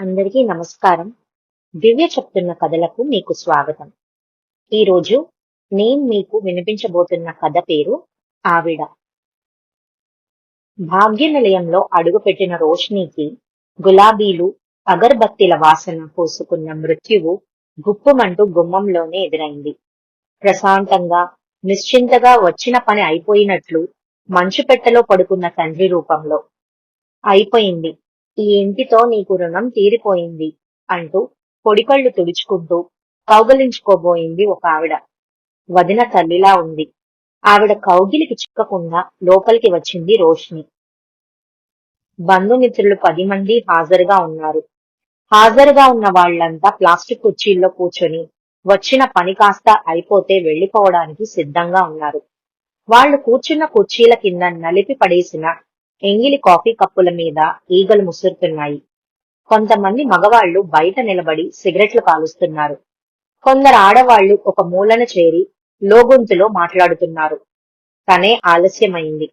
అందరికీ నమస్కారం. దివ్య చెప్తున్న కథలకు మీకు స్వాగతం. ఈరోజు నేను మీకు వినిపించబోతున్న కథ పేరు ఆవిడ. భాగ్యనిలయంలో అడుగుపెట్టిన రోష్నీకి గులాబీలు, అగర్బత్తిల వాసన పూసుకున్న మృత్యువు గుప్పుమంటూ గుమ్మంలోనే ఎదురైంది. ప్రశాంతంగా, నిశ్చింతగా వచ్చిన పని అయిపోయినట్లు మంచు పెట్టెలో పడుకున్న తండ్రి రూపంలో. అయిపోయింది, ఈ ఇంటితో నీకు రుణం తీరిపోయింది అంటూ పొడికళ్ళు తుడుచుకుంటూ కౌగలించుకోబోయింది ఒక ఆవిడ. వదిన తల్లిలా ఉంది. ఆవిడ కౌగిలికి చిక్కకుండా లోపలికి వచ్చింది రోష్ని. బంధుమిత్రులు 10 మంది హాజరుగా ఉన్నారు. హాజరుగా ఉన్న వాళ్లంతా ప్లాస్టిక్ కుర్చీల్లో కూర్చొని వచ్చిన పని కాస్త అయిపోతే వెళ్లిపోవడానికి సిద్ధంగా ఉన్నారు. వాళ్లు కూర్చున్న కుర్చీల కింద నలిపి పడేసిన ఎంగిలి కాఫీ కప్పుల మీద ఈగలు ముసురుతున్నాయి. కొంతమంది మగవాళ్లు బయట నిలబడి సిగరెట్లు కాలుస్తున్నారు. కొందరు ఆడవాళ్లు ఒక మూలన చేరి లోగొంతులో మాట్లాడుతున్నారు. తనే ఆలస్యమైంది.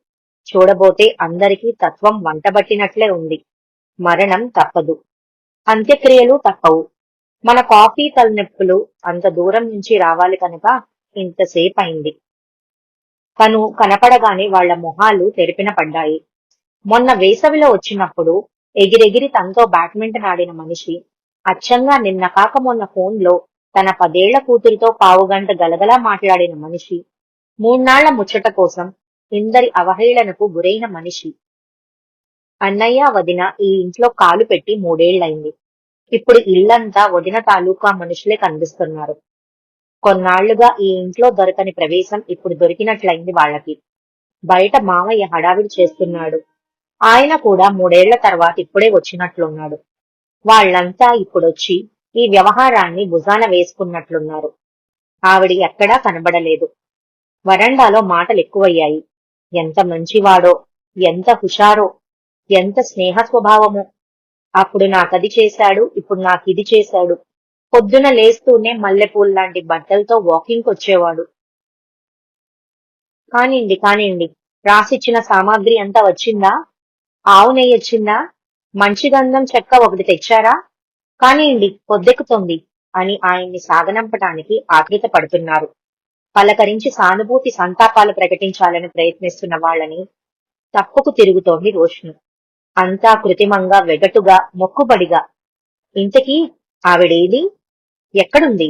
చూడబోతే అందరికీ తత్వం వంటబట్టినట్లే ఉంది. మరణం తప్పదు, అంత్యక్రియలు తప్పవు. మన కాఫీ తలనొప్పులు అంత దూరం నుంచి రావాలి కనుక ఇంతసేపయింది. తను కనపడగానే వాళ్ల మొహాలు తెరిపిన పడ్డాయి. మొన్న వేసవిలో వచ్చినప్పుడు ఎగిరెగిరి తనతో బ్యాడ్మింటన్ ఆడిన మనిషి, అచ్చంగా నిన్న కాక మొన్న ఫోన్లో తన 10 ఏళ్ల కూతురితో పావుగంట గలగలా మాట్లాడిన మనిషి, 3 నాళ్ల ముచ్చట కోసం ఇందరి అవహేళనకు గురైన మనిషి. అన్నయ్య, వదిన ఈ ఇంట్లో కాలు పెట్టి 3 ఏళ్లయింది. ఇప్పుడు ఇల్లంతా వదిన తాలూకా మనుషులే కనిపిస్తున్నారు. కొన్నాళ్లుగా ఈ ఇంట్లో దొరకని ప్రవేశం ఇప్పుడు దొరికినట్లయింది వాళ్లకి. బయట మామయ్య హడావిడి చేస్తున్నాడు. ఆయన కూడా 3 ఏళ్ల తర్వాత ఇప్పుడే వచ్చినట్లున్నాడు. వాళ్లంతా ఇప్పుడొచ్చి ఈ వ్యవహారాన్ని భుజాన వేసుకున్నట్లున్నారు. ఆవిడ ఎక్కడా కనబడలేదు. వరండాలో మాటలు ఎక్కువయ్యాయి. ఎంత మంచివాడో, ఎంత హుషారో, ఎంత స్నేహ స్వభావమో. అప్పుడు నాకది చేశాడు, ఇప్పుడు నాకిది చేశాడు. పొద్దున లేస్తూనే మల్లెపూల్లాంటి బట్టలతో వాకింగ్ వచ్చేవాడు. కానిండి, రాసిచ్చిన సామాగ్రి అంతా వచ్చిందా? ఆవు నెయ్యి వచ్చిందా? మంచి గంధం చెక్క ఒకటి తెచ్చారా? కానిండి, పొద్దెక్కుతోంది అని ఆయన్ని సాగనంపటానికి ఆతృత పడుతున్నారు. పలకరించి సానుభూతి సంతాపాలు ప్రకటించాలని ప్రయత్నిస్తున్న వాళ్ళని తప్పుకు తిరుగుతోంది రోష్ని. అంతా కృత్రిమంగా, వెగటుగా, మొక్కుబడిగా. ఇంతకీ ఆవిడేది? ఎక్కడుంది?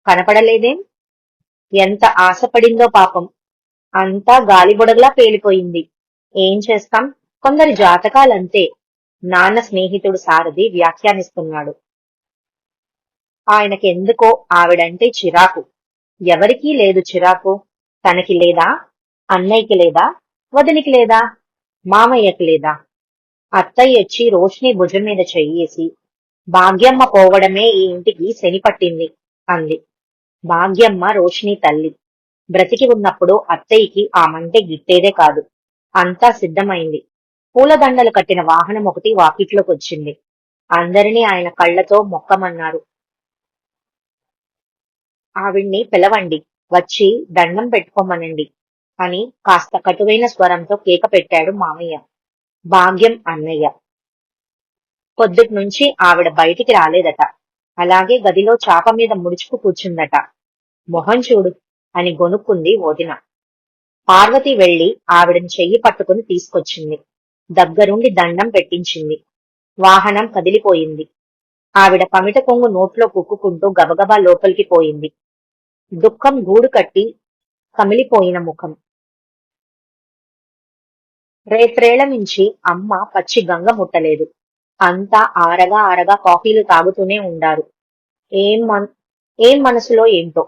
కనపడలేదేం? ఎంత ఆశపడిందో పాపం. అంతా గాలిబుడగలా పేలిపోయింది. ఏం చేస్తాం, కొందరి జాతకాలంతే. నాన్న స్నేహితుడు సారథి వ్యాఖ్యానిస్తున్నాడు. ఆయనకెందుకో ఆవిడంటే చిరాకు. ఎవరికీ లేదు చిరాకు. తనకి లేదా? అన్నయ్యకి లేదా? వదినికి లేదా? మామయ్యకి లేదా? అత్తయ్యొచ్చి రోష్ని భుజం మీద చెయ్యేసి, భాగ్యమ్మ పోవడమే ఈ ఇంటికి శని పట్టింది అంది. భాగ్యమ్మ రోష్ని తల్లి. బ్రతికి ఉన్నప్పుడు అత్తయ్యకి ఆమంటే గిట్టేదే కాదు. అంతా సిద్ధమైంది. పూలదండలు కట్టిన వాహనం ఒకటి వాకిట్లోకొచ్చింది. అందరినీ ఆయన కళ్లతో మొక్కమన్నారు. ఆవిడ్ని పిలవండి, వచ్చి దండం పెట్టుకోమనండి అని కాస్త కటువైన స్వరంతో కేక పెట్టాడు మామయ్య. భాగ్యం అన్నయ్య. పొద్దుట్నుంచి ఆవిడ బయటికి రాలేదట. అలాగే గదిలో చాప మీద ముడుచుకు కూర్చుందట. మొహం చూడు అని గొనుక్కుంది వదిన. పార్వతి వెళ్లి ఆవిడని చెయ్యి పట్టుకుని తీసుకొచ్చింది. దగ్గరుండి దండం పెట్టించింది. వాహనం కదిలిపోయింది. ఆవిడ పమిట కొంగు నోట్లో కుక్కుకుంటూ గబగబా లోపలికి పోయింది. దుఃఖం గూడు కట్టి కమిలిపోయిన ముఖం. రేత్రేళ్ల నుంచి అమ్మ పచ్చి గంగ ముట్టలేదు. అంతా ఆరగా కాఫీలు తాగుతూనే ఉండారు. ఏం మనసులో ఏంటో.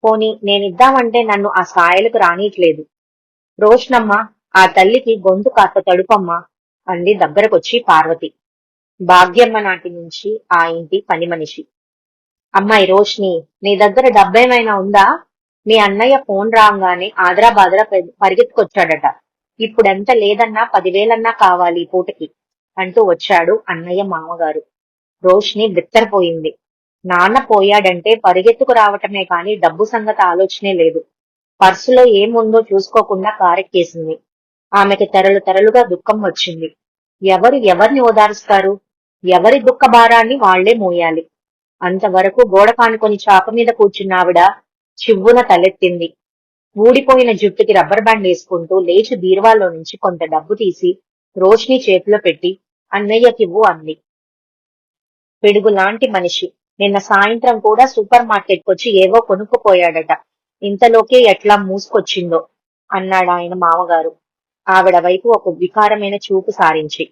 పోనీ నేనిద్దామంటే నన్ను ఆ సాయలకు రానీట్లేదు. రోష్నమ్మ, ఆ తల్లికి గొంతు కాస్త తడుపమ్మా అంది దగ్గరకొచ్చి పార్వతి. భాగ్యమ్మ నాటి నుంచి ఆ ఇంటి పని మనిషి. అమ్మాయి రోష్ని, నీ దగ్గర డబ్బేమైనా ఉందా? మీ అన్నయ్య ఫోన్ రాగానే ఆదరా బాదరా పరిగెత్తుకొచ్చాడట. ఇప్పుడెంత లేదన్నా 10,000 కావాలి పూటకి అంటూ వచ్చాడు అన్నయ్య మామగారు. రోష్ని బిత్తరపోయింది. నాన్న పోయాడంటే పరిగెత్తుకు రావటమే కాని డబ్బు సంగతి ఆలోచనే లేదు. పర్సులో ఏముందో చూసుకోకుండా కారెక్కేసింది. ఆమెకి తెరలుగా దుఃఖం వచ్చింది. ఎవరిని ఓదారుస్తారు? ఎవరి దుఃఖ భారాన్ని వాళ్లే మోయాలి. అంతవరకు గోడ కానుకొని చాప మీద కూర్చున్న ఆవిడ చివ్వున తలెత్తింది. ఊడిపోయిన జుట్టుకి రబ్బర్ బ్యాండ్ వేసుకుంటూ లేచి బీరువాలో నుంచి కొంత డబ్బు తీసి రోష్ని చేతిలో పెట్టి అన్నయ్యకివ్వు అంది. పిడుగులాంటి మనిషి నిన్న సాయంత్రం కూడా సూపర్ మార్కెట్కొచ్చి ఏవో కొనుక్కుపోయాడట. ఇంతలోకే ఎట్లా మూసుకొచ్చిందో అన్నాడు ఆయన మామగారు ఆవిడ వైపు ఒక వికారమైన చూపు సారించి.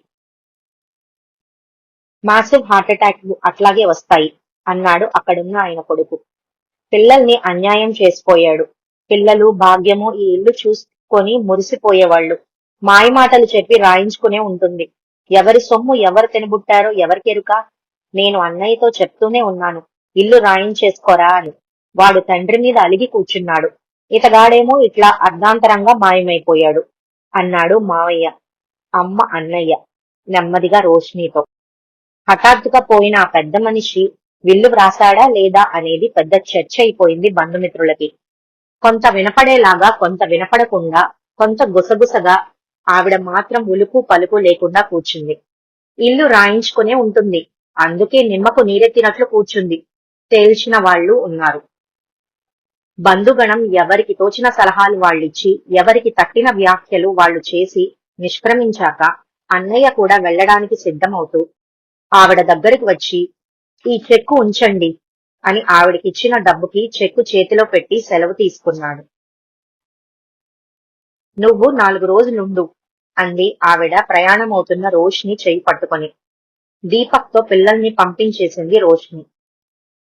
మాసివ్ హార్ట్అటాక్ అట్లాగే వస్తాయి అన్నాడు అక్కడున్న ఆయన కొడుకు. పిల్లల్ని అన్యాయం చేసిపోయాడు. పిల్లలు భాగ్యము ఈ ఇల్లు చూసుకొని మురిసిపోయేవాళ్లు. మాయమాటలు చెప్పి రాయించుకునే ఉంటుంది. ఎవరి సొమ్ము ఎవరు తినబుట్టారో ఎవరికెరుక? నేను అన్నయ్యతో చెప్తూనే ఉన్నాను, ఇల్లు రాయించేసుకోరా అని. వాడు తండ్రి మీద అలిగి కూర్చున్నాడు. ఇతగాడేమో ఇట్లా అర్ధాంతరంగా మాయమైపోయాడు అన్నాడు మావయ్య. అమ్మ అన్నయ్య నెమ్మదిగా రోష్నితో. హఠాత్తుగా పోయిన ఆ పెద్ద మనిషి విల్లు వ్రాసాడా లేదా అనేది పెద్ద చర్చ అయిపోయింది బంధుమిత్రులకి. కొంత వినపడేలాగా, కొంత వినపడకుండా, కొంత గుసగుసగా. ఆవిడ మాత్రం ఉలుకు పలుకు లేకుండా కూర్చుంది. ఇల్లు రాయించుకునే ఉంటుంది, అందుకే నిమ్మకు నీరెత్తినట్లు కూర్చుంది. తేల్చిన వాళ్ళు ఉన్నారు. బంధుగణం ఎవరికి తోచిన సలహాలు వాళ్ళిచ్చి, ఎవరికి తట్టిన వ్యాఖ్యలు వాళ్ళు చేసి నిష్క్రమించాక అన్నయ్య కూడా వెళ్లడానికి సిద్ధమవుతూ ఆవిడ దగ్గరికి వచ్చి, ఈ చెక్కు ఉంచండి అని ఆవిడకిచ్చిన డబ్బుకి చెక్కు చేతిలో పెట్టి సెలవు తీసుకున్నాడు. నువ్వు 4 రోజులుండు అంది ఆవిడ ప్రయాణమవుతున్న రోష్ని చెయ్యి పట్టుకొని. దీపక్తో పిల్లల్ని పంపించేసింది రోష్ని.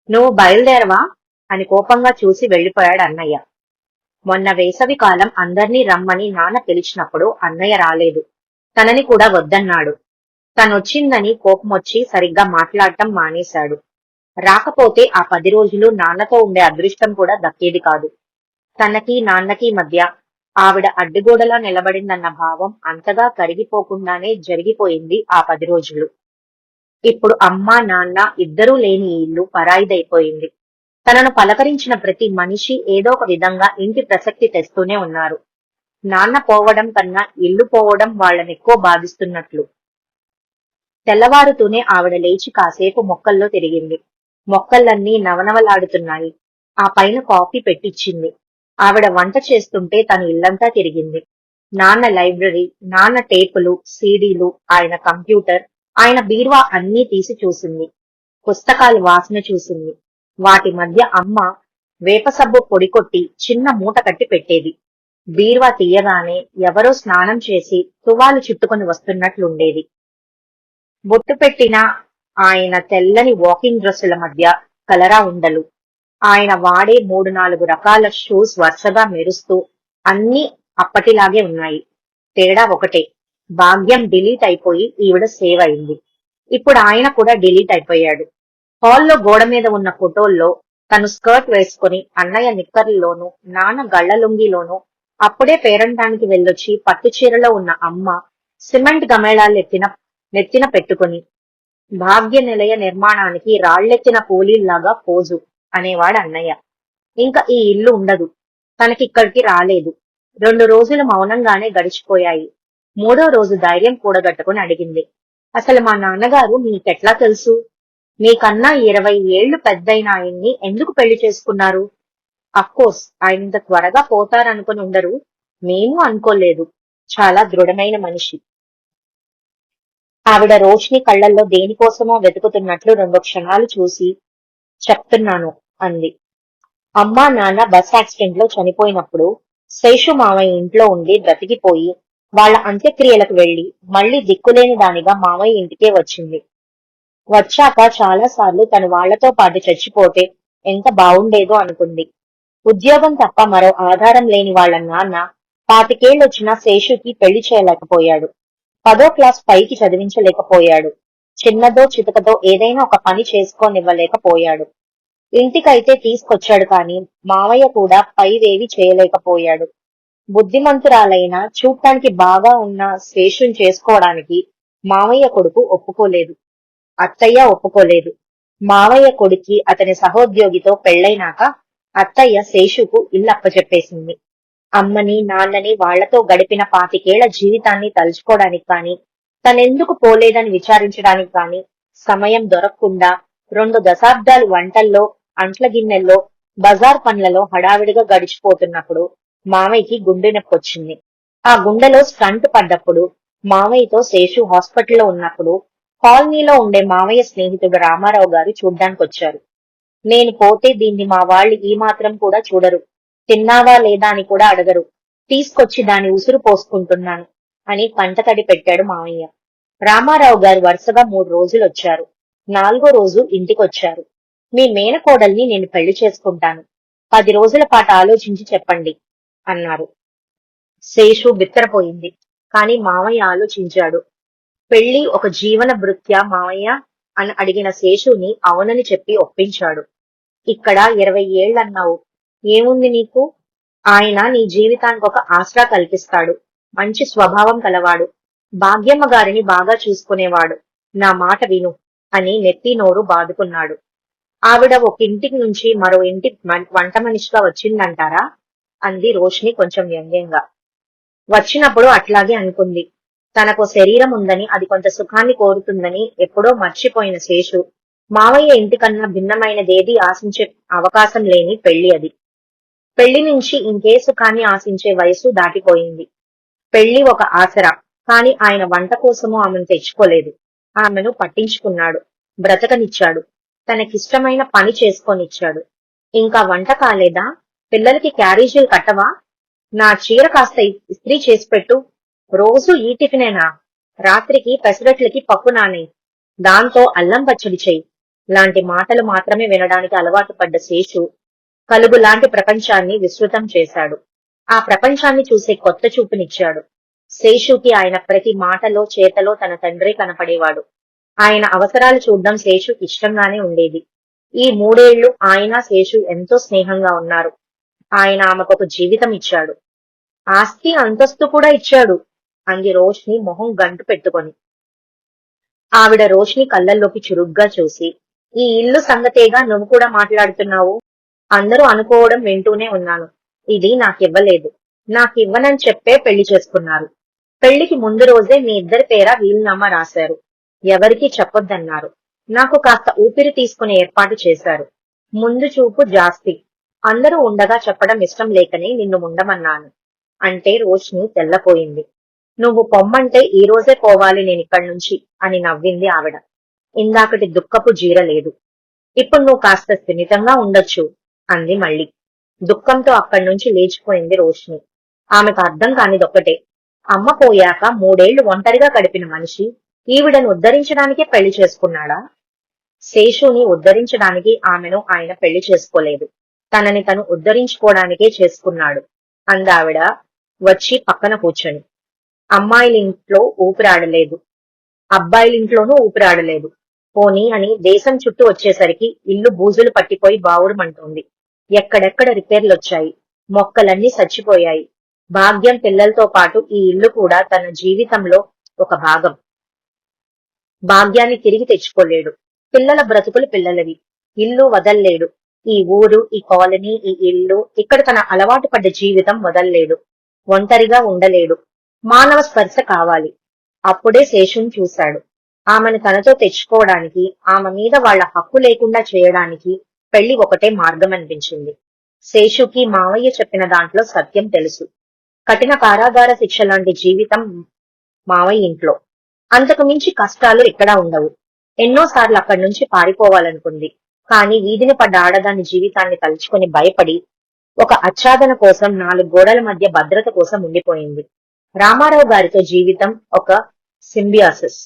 నువ్వు బయలుదేరవా అని కోపంగా చూసి వెళ్లిపోయాడు అన్నయ్య. మొన్న వేసవి కాలం అందర్నీ రమ్మని నాన్న పిలిచినప్పుడు అన్నయ్య రాలేదు. తనని కూడా వద్దన్నాడు. తనొచ్చిందని కోపమొచ్చి సరిగ్గా మాట్లాడటం మానేశాడు. రాకపోతే ఆ 10 రోజులు నాన్నతో ఉండే అదృష్టం కూడా దక్కేది కాదు. తనకి నాన్నకి మధ్య ఆవిడ అడ్డుగోడలా నిలబడిందన్న భావం అంతగా కరిగిపోకుండానే జరిగిపోయింది ఆ 10 రోజులు. ఇప్పుడు అమ్మా నాన్న ఇద్దరూ లేని ఈ ఇల్లు పరాయిదైపోయింది. తనను పలకరించిన ప్రతి మనిషి ఏదో ఒక విధంగా ఇంటి ప్రసక్తి తెస్తూనే ఉన్నారు. నాన్న పోవడం కన్నా ఇల్లు పోవడం వాళ్ళనెక్కువ బాధిస్తున్నట్లు. తెల్లవారుతూనే ఆవిడ లేచి కాసేపు మొక్కల్లో తిరిగింది. మొక్కలన్నీ నవనవలాడుతున్నాయి. ఆ పైన కాఫీ పెట్టిచ్చింది. ఆవిడ వంట చేస్తుంటే తను ఇల్లంతా తిరిగింది. నాన్న లైబ్రరీ, నాన్న టేపులు, సీడీలు, ఆయన కంప్యూటర్, ఆయన బీరువా అన్నీ తీసి చూసింది. పుస్తకాలు వాసన చూసింది. వాటి మధ్య అమ్మ వేపసబ్బు పొడి కొట్టి చిన్న మూట కట్టి పెట్టేది. బీరువా తీయగానే ఎవరో స్నానం చేసి తువాలు చుట్టుకొని వస్తున్నట్లుండేది. బొట్టు పెట్టిన ఆయన తెల్లని వాకింగ్ డ్రెస్సుల మధ్య కలరా ఉండలు. ఆయన వాడే 3-4 రకాల షూస్ వరుసగా మెరుస్తూ అన్నీ అప్పటిలాగే ఉన్నాయి. తేడా ఒకటే, భాగ్యం డిలీట్ అయిపోయి ఈవిడ సేవ్ అయింది. ఇప్పుడు ఆయన కూడా డిలీట్ అయిపోయాడు. హాల్లో గోడ మీద ఉన్న ఫోటోల్లో తను స్కర్ట్ వేసుకుని అన్నయ్య నిక్కర్లోనూ నాన్న గళ్లలుంగిలోనూ, అప్పుడే పేరంటానికి వెళ్ళొచ్చి పట్టు చీరలో ఉన్న అమ్మ సిమెంట్ గమేళాలు నెత్తిన పెట్టుకుని భాగ్య నిలయ నిర్మాణానికి రాళ్లెత్తిన కూలీల్లాగా పోజు అనేవాడు అన్నయ్య. ఇంకా ఈ ఇల్లు ఉండదు. తనకిక్కడికి రాలేదు. 2 రోజులు మౌనంగానే గడిచిపోయాయి. 3వ రోజు ధైర్యం కూడగట్టుకుని అడిగింది, అసలు మా నాన్నగారు మీకెట్లా తెలుసు? మీకన్నా 20 ఏళ్లు పెద్దయిన ఆయన్ని ఎందుకు పెళ్లి చేసుకున్నారు? అఫ్కోర్స్ ఆయన ఇంత త్వరగా పోతారనుకుని ఉండరు. మేము అనుకోలేదు. చాలా దృఢమైన మనిషి. ఆవిడ రోష్ని కళ్లల్లో దేనికోసమో వెతుకుతున్నట్లు 2 క్షణాలు చూసి, చెప్తున్నాను అంది. అమ్మా నాన్న బస్ యాక్సిడెంట్ లో చనిపోయినప్పుడు శేషు మావయ్య ఇంట్లో ఉండి బ్రతికిపోయి వాళ్ళ అంత్యక్రియలకు వెళ్లి మళ్లీ దిక్కులేని దానిగా మావయ్య ఇంటికే వచ్చింది. వచ్చాక చాలాసార్లు తను వాళ్లతో పాటు చచ్చిపోతే ఎంత బావుండేదో అనుకుంది. ఉద్యోగం తప్ప మరో ఆధారం లేని వాళ్ళ నాన్న 25 ఏళ్లొచ్చినా శేషుకి పెళ్లి చేయలేకపోయాడు. 10వ క్లాస్ పైకి చదివించలేకపోయాడు. చిన్నదో చితకదో ఏదైనా ఒక పని చేసుకోనివ్వలేకపోయాడు. ఇంటికైతే తీసుకొచ్చాడు కాని మావయ్య కూడా పైవేవి చేయలేకపోయాడు. బుద్ధిమంతురాలైన చూడటానికి బాగా ఉన్న శేషుని చేసుకోవడానికి మావయ్య కొడుకు ఒప్పుకోలేదు. అత్తయ్య ఒప్పుకోలేదు. మావయ్య కొడుక్కి అతని సహోద్యోగితో పెళ్లైనాక అత్తయ్య శేషుకు ఇల్లు అప్పచెప్పేసింది. అమ్మని నాన్నని వాళ్లతో గడిపిన 25 ఏళ్ల జీవితాన్ని తలుచుకోవడానికి కాని, తనెందుకు పోలేదని విచారించడానికి కాని సమయం దొరకకుండా 2 దశాబ్దాలు వంటల్లో, అంట్ల గిన్నెల్లో, బజార్ పనులలో హడావిడిగా గడిచిపోతున్నప్పుడు మావయ్యకి గుండె నొప్పొచ్చింది. ఆ గుండెలో స్టంట్ పడ్డప్పుడు, మావయ్యతో శేషు హాస్పిటల్లో ఉన్నప్పుడు కాలనీలో ఉండే మావయ్య స్నేహితుడు రామారావు గారు చూడ్డానికొచ్చారు. నేను పోతే దీన్ని మా వాళ్ళు ఈ మాత్రం కూడా చూడరు. తిన్నావా లేదా అని కూడా అడగరు. తీసుకొచ్చి దాని ఉసురు పోసుకుంటున్నాను అని కంటతడి పెట్టాడు మావయ్య. రామారావు గారు వరుసగా 3 రోజులొచ్చారు. 4 రోజు ఇంటికొచ్చారు. మీ మేనకోడల్ని నేను పెళ్లి చేసుకుంటాను. 10 రోజుల పాటు ఆలోచించి చెప్పండి అన్నారు. శేషు బిత్తరపోయింది. కాని మావయ్య ఆలోచించాడు. పెళ్లి ఒక జీవన భృత్యా మావయ్య అని అడిగిన శేషుని అవునని చెప్పి ఒప్పించాడు. ఇక్కడ 20 ఏళ్లన్నావు. ఏముంది నీకు? ఆయన నీ జీవితానికి ఒక ఆసరా కల్పిస్తాడు. మంచి స్వభావం కలవాడు. భాగ్యమ్మ గారిని బాగా చూసుకునేవాడు. నా మాట విను అని నెత్తి నోరు బాదుకున్నాడు. ఆవిడ ఒక ఇంటి నుంచి మరో ఇంటి వంట మనిషిగా వచ్చిందంటారా? అంది రోషిని కొంచెం వ్యంగ్యంగా. వచ్చినప్పుడు అట్లాగే అనుకుంది. తనకు శరీరం ఉందని, అది కొంత సుఖాన్ని కోరుతుందని ఎప్పుడో మర్చిపోయిన శేషు మావయ్య ఇంటికన్నా భిన్నమైనదేదీ ఆశించే అవకాశం లేని పెళ్లి అది. పెళ్లి నుంచి ఇంకే సుఖాన్ని ఆశించే వయసు దాటిపోయింది. పెళ్లి ఒక ఆసరా, కాని ఆయన వంట కోసము ఆమెను తెచ్చుకోలేదు. ఆమెను పట్టించుకున్నాడు, బ్రతకనిచ్చాడు, తనకిష్టమైన పని చేసుకొనిచ్చాడు. ఇంకా వంట కాలేదా? పిల్లలకి క్యారేజీలు కట్టవా? నా చీర కాస్త ఇస్త్రీ చేసి పెట్టు. రోజు ఈ టిఫినేనా? రాత్రికి పెసరట్లకి పప్పు నానే, దాంతో అల్లం పచ్చడి చెయ్యి లాంటి మాటలు మాత్రమే వినడానికి అలవాటు పడ్డ శేషు కలుగులాంటి ప్రపంచాన్ని విస్తృతం చేశాడు. ఆ ప్రపంచాన్ని చూసే కొత్త చూపునిచ్చాడు. శేషుకి ఆయన ప్రతి మాటలో చేతలో తన తండ్రి కనపడేవాడు. ఆయన అవసరాలు చూడ్డం శేషుకి ఇష్టంగానే ఉండేది. ఈ 3 ఏళ్లు ఆయన శేషు ఎంతో స్నేహంగా ఉన్నారు. ఆయన ఆమెకొక జీవితం ఇచ్చాడు. ఆస్తి అంతస్తు కూడా ఇచ్చాడు అంది రోష్ని మొహం గంటు పెట్టుకొని. ఆవిడ రోష్ని కళ్ళల్లోకి చురుగ్గా చూసి, ఈ ఇల్లు సంగతేగా నువ్వు కూడా మాట్లాడుతున్నావు. అందరూ అనుకోవడం వింటూనే ఉన్నాను. ఇది నాకివ్వలేదు. నాకివ్వనని చెప్పే పెళ్లి చేసుకున్నారు. పెళ్లికి ముందు రోజే మీ ఇద్దరి పేర వీలునామా రాశారు. ఎవరికీ చెప్పొద్దన్నారు. నాకు కాస్త ఊపిరి తీసుకునే ఏర్పాటు చేశారు. ముందు చూపు జాస్తి. అందరూ ఉండగా చెప్పడం ఇష్టం లేకనే నిన్ను ఉండమన్నాను అంటే రోష్ని తెల్లపోయింది. నువ్వు పొమ్మంటే ఈ రోజే పోవాలి నేనిక్కడి నుంచి అని నవ్వింది ఆవిడ. ఇందాకటి దుఃఖపు జీరలేదు. ఇప్పుడు నువ్వు కాస్త స్థిమితంగా ఉండొచ్చు అంది మళ్ళీ. దుఃఖంతో అక్కడి నుంచి లేచిపోయింది రోష్ని. ఆమెకు అర్థం కానిదొక్కటే. అమ్మ పోయాక 3 ఏళ్లు ఒంటరిగా గడిపిన మనిషి ఈవిడను ఉద్ధరించడానికే పెళ్లి చేసుకున్నాడా? శేషుని ఉద్ధరించడానికి ఆమెను ఆయన పెళ్లి చేసుకోలేదు. తనని తను ఉద్ధరించుకోవడానికే చేసుకున్నాడు అందావిడ వచ్చి పక్కన కూర్చొని. అమ్మాయిలింట్లో ఊపిరాడలేదు, అబ్బాయిలింట్లోనూ ఊపిరాడలేదు. పోనీ అని దేశం చుట్టూ వచ్చేసరికి ఇల్లు బూజులు పట్టిపోయి బావురుమంటోంది. ఎక్కడెక్కడ రిపేర్లొచ్చాయి. మొక్కలన్నీ చచ్చిపోయాయి. భాగ్యం పిల్లలతో పాటు ఈ ఇల్లు కూడా తన జీవితంలో ఒక భాగం. భాగ్యాన్ని తిరిగి తెచ్చుకోలేడు. పిల్లల బ్రతుకులు పిల్లలవి. ఇల్లు వదల్లేడు. ఈ ఊరు, ఈ కాలనీ, ఈ ఇల్లు, ఇక్కడ తన అలవాటు పడ్డ జీవితం వదల్లేడు. ఒంటరిగా ఉండలేడు. మానవ స్పర్శ కావాలి. అప్పుడే శేషుని చూశాడు. ఆమెను తనతో తెచ్చుకోవడానికి, ఆమె మీద వాళ్ల హక్కు లేకుండా చేయడానికి పెళ్లి ఒకటే మార్గం అనిపించింది. శేషుకి మావయ్య చెప్పిన దాంట్లో సత్యం తెలుసు. కఠిన కారాగార శిక్ష లాంటి జీవితం మావయ్య ఇంట్లో. అంతకు మించి కష్టాలు ఎక్కడా ఉండవు. ఎన్నోసార్లు అక్కడి నుంచి పారిపోవాలనుకుంది. కాని వీధిని పడ్డ ఆడదాని జీవితాన్ని తలుచుకొని భయపడి ఒక ఆచ్ఛాదన కోసం 4 గోడల మధ్య భద్రత కోసం ఉండిపోయింది. రామారావు గారితో జీవితం ఒక సింబియాసిస్.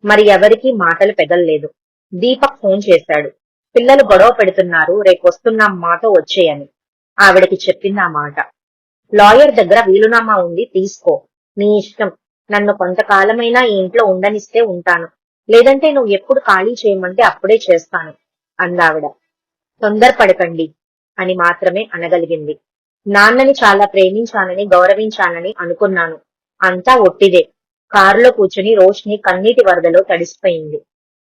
మరి ఎవరికీ మాటలు పెదల్లేదు. దీపక్ ఫోన్ చేశాడు. పిల్లలు గొడవ పెడుతున్నారు, రేపొస్తున్నాం మాతో వచ్చేయని. ఆవిడకి చెప్పింది ఆ మాట. లాయర్ దగ్గర వీలునామా ఉంది, తీసుకో. నీ ఇష్టం. నన్ను కొంతకాలమైనా ఈ ఇంట్లో ఉండనిస్తే ఉంటాను. లేదంటే నువ్వు ఎప్పుడు ఖాళీ చేయమంటే అప్పుడే చేస్తాను అందావిడ. తొందరపడకండి అని మాత్రమే అనగలిగింది. నాన్నని చాలా ప్రేమించానని, గౌరవించానని అనుకున్నాను. అంతా ఒట్టిదే. కారులో కూర్చుని రోష్ని కన్నీటి వరదలో తడిసిపోయింది.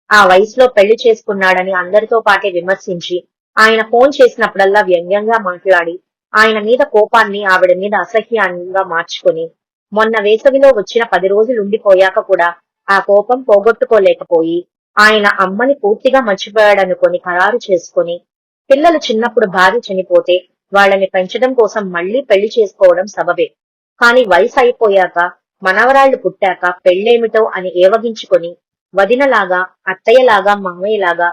ఆ వయసులో పెళ్లి చేసుకున్నాడని అందరితో పాటే విమర్శించి, ఆయన ఫోన్ చేసినప్పుడల్లా వ్యంగ్యంగా మాట్లాడి, ఆయన మీద కోపాన్ని ఆవిడ మీద అసహ్యంగా మార్చుకొని, మొన్న వేసవిలో వచ్చిన 10 రోజులు ఉండిపోయాక కూడా ఆ కోపం పోగొట్టుకోలేకపోయి ఆయన అమ్మని పూర్తిగా మర్చిపోయాడనుకొని ఖరారు చేసుకొని, పిల్లలు చిన్నప్పుడు భార్య చనిపోతే వాళ్ళని పెంచడం కోసం మళ్ళీ పెళ్లి చేసుకోవడం సబబే. కాని వయసు అయిపోయాక, మనవరాళ్లు పుట్టాక పెళ్ళేమిటో అని ఏవగించుకొని, వదినలాగా, అత్తయ్యలాగా, మామయ్యలాగా,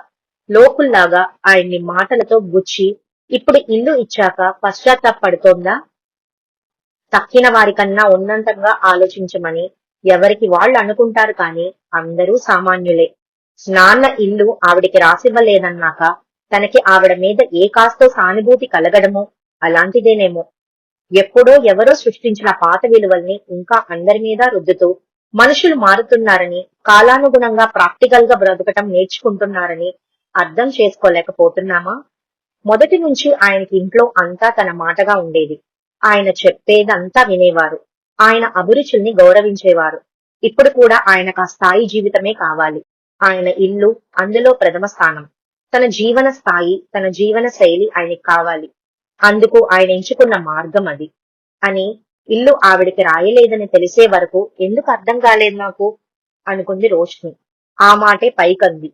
లోకుల్లాగా ఆయన్ని మాటలతో గుచ్చి, ఇప్పుడు ఇల్లు ఇచ్చాక పశ్చాత్తాపడుతోందా? తక్కిన వారికన్నా ఉన్నతంగా ఆలోచించమని ఎవరికి వాళ్ళు అనుకుంటారు కాని అందరూ సామాన్యులే. నాన్న ఇల్లు ఆవిడికి రాసివ్వలేదన్నాక తనకి ఆవిడ మీద ఏ కాస్తో సానుభూతి కలగడమో అలాంటిదేనేమో. ఎప్పుడో ఎవరో సృష్టించిన పాత విలువల్ని ఇంకా అందరి మీద రుద్దుతూ మనుషులు మారుతున్నారని, కాలానుగుణంగా ప్రాక్టికల్ గా బ్రతకటం నేర్చుకుంటున్నారని అర్థం చేసుకోలేకపోతున్నామా? మొదటి నుంచి ఆయనకి ఇంట్లో అంతా తన మాటగా ఉండేది. ఆయన చెప్పేదంతా వినేవారు. ఆయన అభిరుచుల్ని గౌరవించేవారు. ఇప్పుడు కూడా ఆయనకు ఆ స్థాయి జీవితమే కావాలి. ఆయన ఇల్లు అందులో ప్రథమ స్థానం. తన జీవన స్థాయి, తన జీవన శైలి ఆయనకి కావాలి. అందుకు ఆయన ఎంచుకున్న మార్గం అది అని ఇల్లు ఆవిడికి రాయలేదని తెలిసే వరకు ఎందుకు అర్థం కాలేదు నాకు అనుకుంది రోష్ని. ఆ మాటే పైకంది.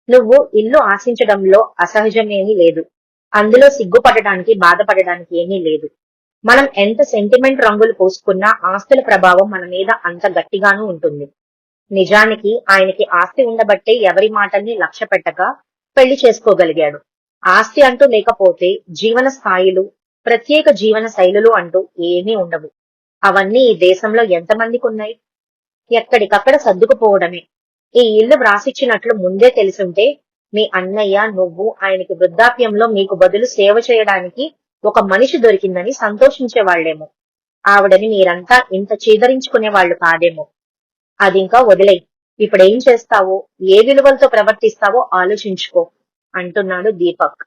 నువ్వు ఇల్లు ఆశించడంలో అసహజమేమీ లేదు. అందులో సిగ్గుపడడానికి, బాధపడడానికి ఏమీ లేదు. మనం ఎంత సెంటిమెంట్ రంగులు పూసుకున్నా ఆస్తుల ప్రభావం మన మీద అంత గట్టిగానూ ఉంటుంది. నిజానికి ఆయనకి ఆస్తి ఉండబట్టే ఎవరి మాటల్ని లక్ష్య పెట్టక పెళ్లి చేసుకోగలిగాడు. ఆస్తి అంటూ లేకపోతే జీవన స్థాయిలు, ప్రత్యేక జీవన శైలులు అంటూ ఏమీ ఉండవు. అవన్నీ ఈ దేశంలో ఎంతమందికి ఉన్నాయి? ఎక్కడికక్కడ సర్దుకుపోవడమే. ఈ ఇల్లు వ్రాసిచ్చినట్లు ముందే తెలిసుంటే మీ అన్నయ్య, నువ్వు ఆయనకి వృద్ధాప్యంలో మీకు బదులు సేవ చేయడానికి ఒక మనిషి దొరికిందని సంతోషించేవాళ్లేమో. ఆవిడని మీరంతా ఇంత చీదరించుకునే వాళ్ళు కాదేమో. అదింకా వదిలేయ్. ఇప్పుడేం చేస్తావో, ఏ విలువలతో ప్రవర్తిస్తావో ఆలోచించుకో అంటున్నాడు దీపక్.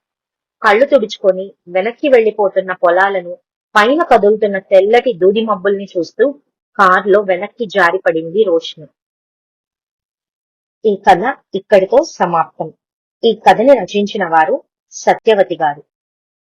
కళ్ళు తుడుచుకొని వెనక్కి వెళ్లిపోతున్న పొలాలను, పైన కదులుతున్న తెల్లటి దూది మబ్బుల్ని చూస్తూ కారులో వెనక్కి జారి పడింది రోష్ని. ఈ కథ ఇక్కడితో సమాప్తం. ఈ కథని రచించిన వారు సత్యవతి గారు.